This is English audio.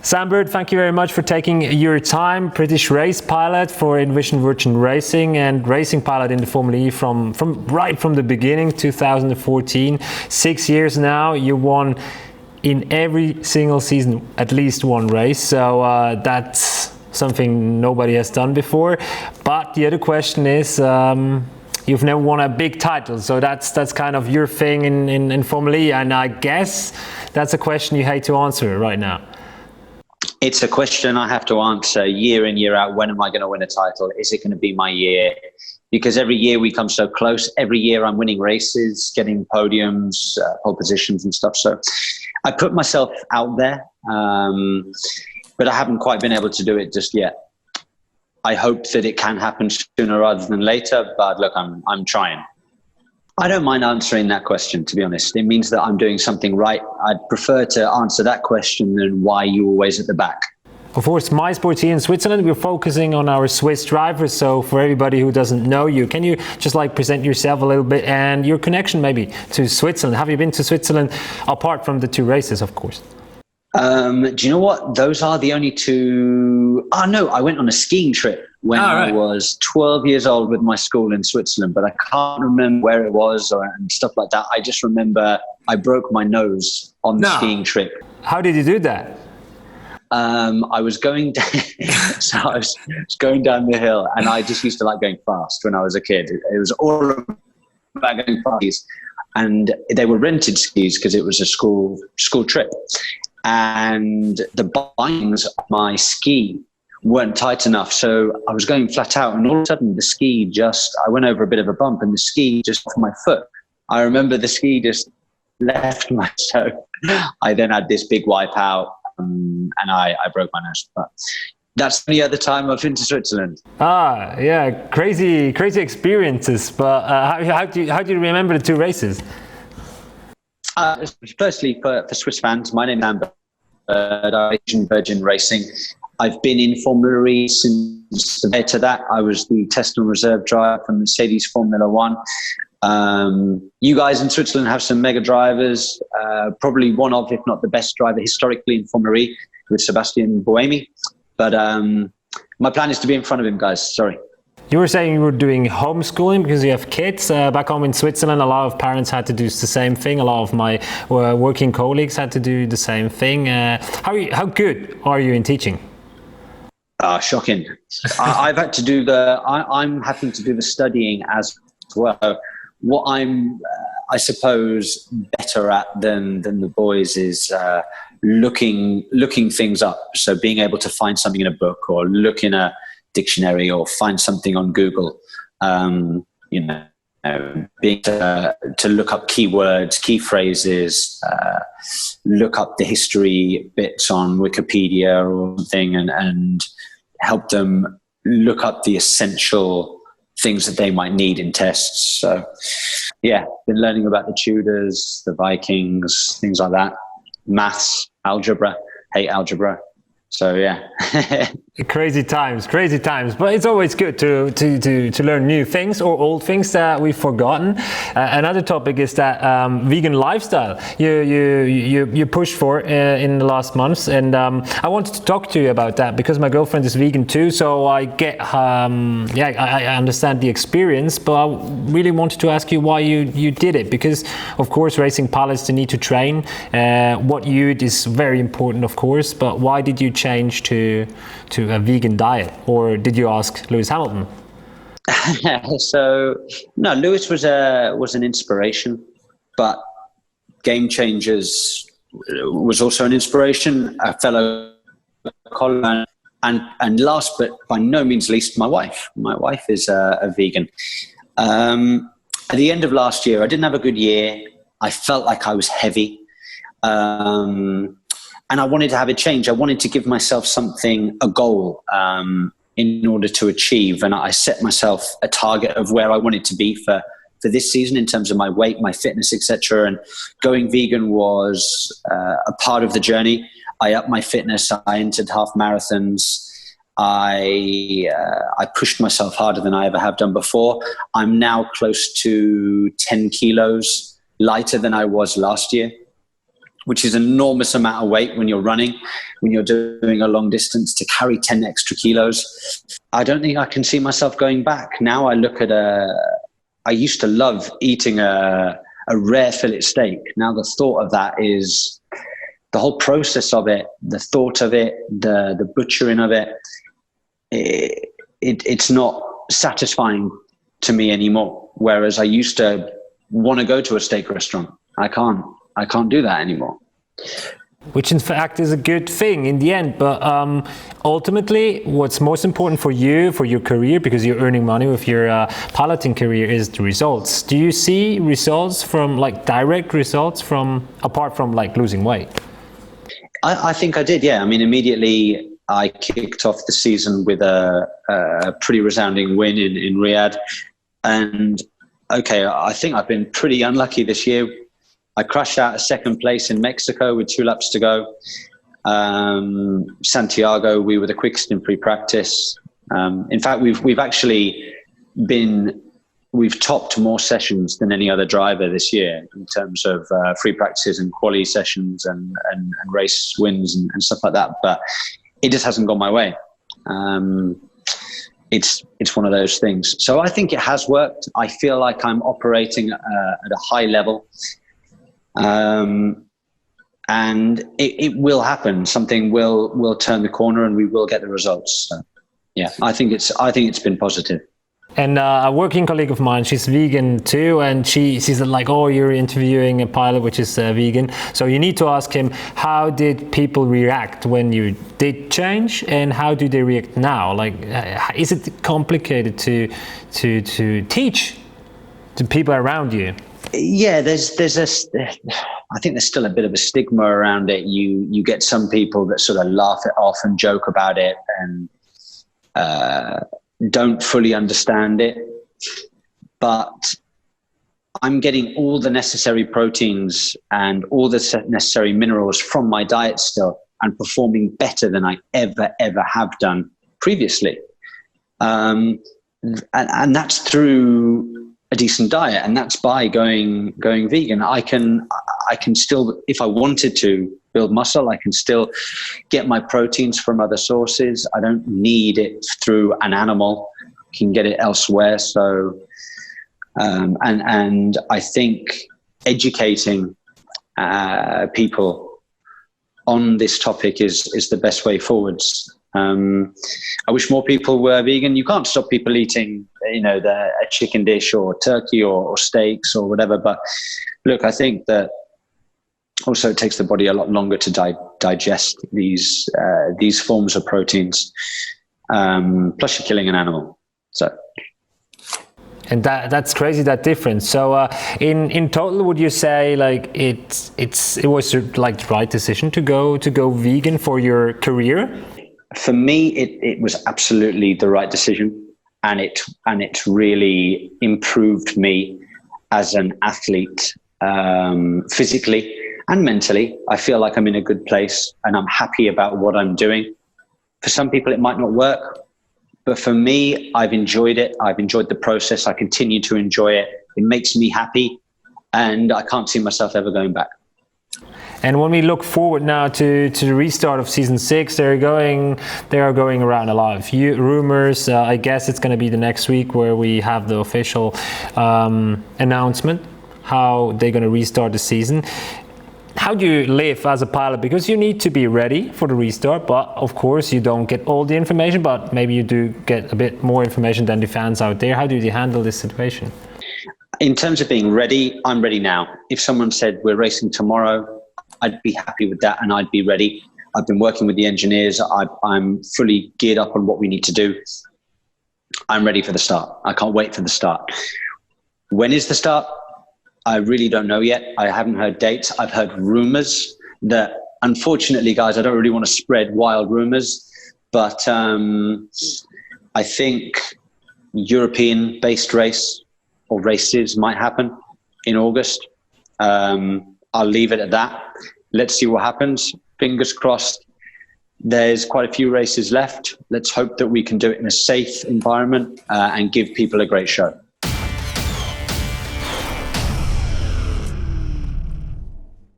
Sambert, thank you very much for taking your time. British race pilot for Envision Virgin Racing and racing pilot in the Formel E from right from the beginning, 2014. 6 years now. You won in every single season at least one race. So that's something nobody has done before. But the other question is, you've never won a big title, so that's kind of your thing in Formula E, and I guess that's a question you hate to answer right now. It's a question I have to answer year in, year out. When am I going to win a title? Is it going to be my year? Because every year we come so close. Every year I'm winning races, getting podiums, pole positions and stuff. So I put myself out there, but I haven't quite been able to do it just yet. I hope that it can happen sooner rather than later, but look, I'm trying. I don't mind answering that question, to be honest. It means that I'm doing something right. I'd prefer to answer that question than why you're always at the back. Of course, My Sports here in Switzerland, we're focusing on our Swiss drivers. So for everybody who doesn't know you, can you just present yourself a little bit and your connection maybe to Switzerland? Have you been to Switzerland apart from the 2 races, of course? Do you know what? Those are the only 2. Oh no, I went on a skiing trip when I was 12 years old with my school in Switzerland, but I can't remember where it was and stuff like that. I just remember I broke my nose on the skiing trip. How did you do that? I was going so I was going down the hill, and I just used to like going fast when I was a kid. It was all about going fast, and they were rented skis because it was a school trip. And the bindings on my ski weren't tight enough, so I was going flat out, and all of a sudden I went over a bit of a bump, and the ski just off my foot. I remember the ski just left my toe. I then had this big wipe out, and I broke my nose. But that's the other time I've been to Switzerland. Yeah, crazy experiences. But how do you remember the 2 races? Firstly, for Swiss fans, my name is Amber. I'm Virgin Racing. I've been in Formula E since prior to that. I was the test and reserve driver for Mercedes Formula One. You guys in Switzerland have some mega drivers, probably one of, if not the best driver historically in Formula E, with Sebastian Buemi. But my plan is to be in front of him, guys. Sorry. You were saying you were doing homeschooling because you have kids. Back home in Switzerland, a lot of parents had to do the same thing. A lot of my working colleagues had to do the same thing. How good are you in teaching? Shocking. I've had to do I'm having to do the studying as well. What I'm, I suppose, better at than the boys is looking things up. So being able to find something in a book or look in a dictionary or find something on Google, being to look up keywords, key phrases, look up the history bits on Wikipedia or something, and help them look up the essential things that they might need in tests. So yeah, been learning about the Tudors, the Vikings, things like that. Maths, algebra, hate algebra. So yeah. Crazy times, but it's always good to learn new things or old things that we've forgotten. Another topic is that vegan lifestyle you pushed for in the last months, and I wanted to talk to you about that because my girlfriend is vegan too, so I get I understand the experience, but I really wanted to ask you why you did it, because of course racing pilots, they need to train. What you eat is very important, of course, but why did you change to a vegan diet, or did you ask Lewis Hamilton? So no, Lewis was an inspiration, but Game Changers was also an inspiration, a fellow colleague, and last but by no means least, my wife. My wife is a vegan. At the end of last year, I didn't have a good year. I felt like I was heavy. And I wanted to have a change. I wanted to give myself a goal in order to achieve. And I set myself a target of where I wanted to be for this season in terms of my weight, my fitness, etc. And going vegan was a part of the journey. I upped my fitness. I entered half marathons. I pushed myself harder than I ever have done before. I'm now close to 10 kilos lighter than I was last year, which is an enormous amount of weight when you're running, when you're doing a long distance, to carry 10 extra kilos. I don't think I can see myself going back. Now I look at I used to love eating a rare fillet steak. Now the thought of that is, the whole process of it, the thought of it, the butchering of it, it's not satisfying to me anymore. Whereas I used to want to go to a steak restaurant. I can't do that anymore. Which in fact is a good thing in the end, but ultimately what's most important for you, for your career, because you're earning money with your piloting career, is the results. Do you see results from, like, direct results from, apart from like losing weight? I think I did, yeah. I mean, immediately I kicked off the season with a pretty resounding win in Riyadh. And okay, I think I've been pretty unlucky this year. I crashed out of second place in Mexico with 2 laps to go. Santiago, we were the quickest in free practice. In fact, we've topped more sessions than any other driver this year in terms of free practices and quali sessions and race wins and stuff like that. But it just hasn't gone my way. It's one of those things. So I think it has worked. I feel like I'm operating at a high level. And it will happen. Something will turn the corner and we will get the results. So, yeah, I think it's been positive. And a working colleague of mine, she's vegan too, and she's like, oh, you're interviewing a pilot which is vegan, so you need to ask him, how did people react when you did change, and how do they react now? Like, is it complicated to teach to people around you? Yeah, I think there's still a bit of a stigma around it. You get some people that sort of laugh it off and joke about it and don't fully understand it. But I'm getting all the necessary proteins and all the necessary minerals from my diet still, and performing better than I ever have done previously. And that's through a decent diet, and that's by going vegan. I can still, if I wanted to build muscle, I can still get my proteins from other sources. I don't need it through an animal. I can get it elsewhere. So and I think educating people on this topic is the best way forwards. I wish more people were vegan. You can't stop people eating, a chicken dish or turkey or steaks or whatever. But look, I think that also it takes the body a lot longer to digest these forms of proteins. Plus, you're killing an animal. So. And that's crazy, that difference. So in total, would you say like it was like the right decision to go vegan for your career? For me, it was absolutely the right decision, and it's really improved me as an athlete, physically and mentally. I feel like I'm in a good place, and I'm happy about what I'm doing. For some people, it might not work, but for me, I've enjoyed it. I've enjoyed the process. I continue to enjoy it. It makes me happy, and I can't see myself ever going back. And when we look forward now to the restart of season 6, they are going around a lot of rumors. I guess it's going to be the next week where we have the official announcement how they're going to restart the season. How do you live as a pilot? Because you need to be ready for the restart, but of course you don't get all the information, but maybe you do get a bit more information than the fans out there. How do you handle this situation? In terms of being ready, I'm ready now. If someone said we're racing tomorrow, I'd be happy with that and I'd be ready. I've been working with the engineers. I'm fully geared up on what we need to do. I'm ready for the start. I can't wait for the start. When is the start? I really don't know yet. I haven't heard dates. I've heard rumors that, unfortunately, guys, I don't really want to spread wild rumors, but I think European-based race or races might happen in August. I'll leave it at that. Let's see what happens. Fingers crossed. There's quite a few races left. Let's hope that we can do it in a safe environment and give people a great show.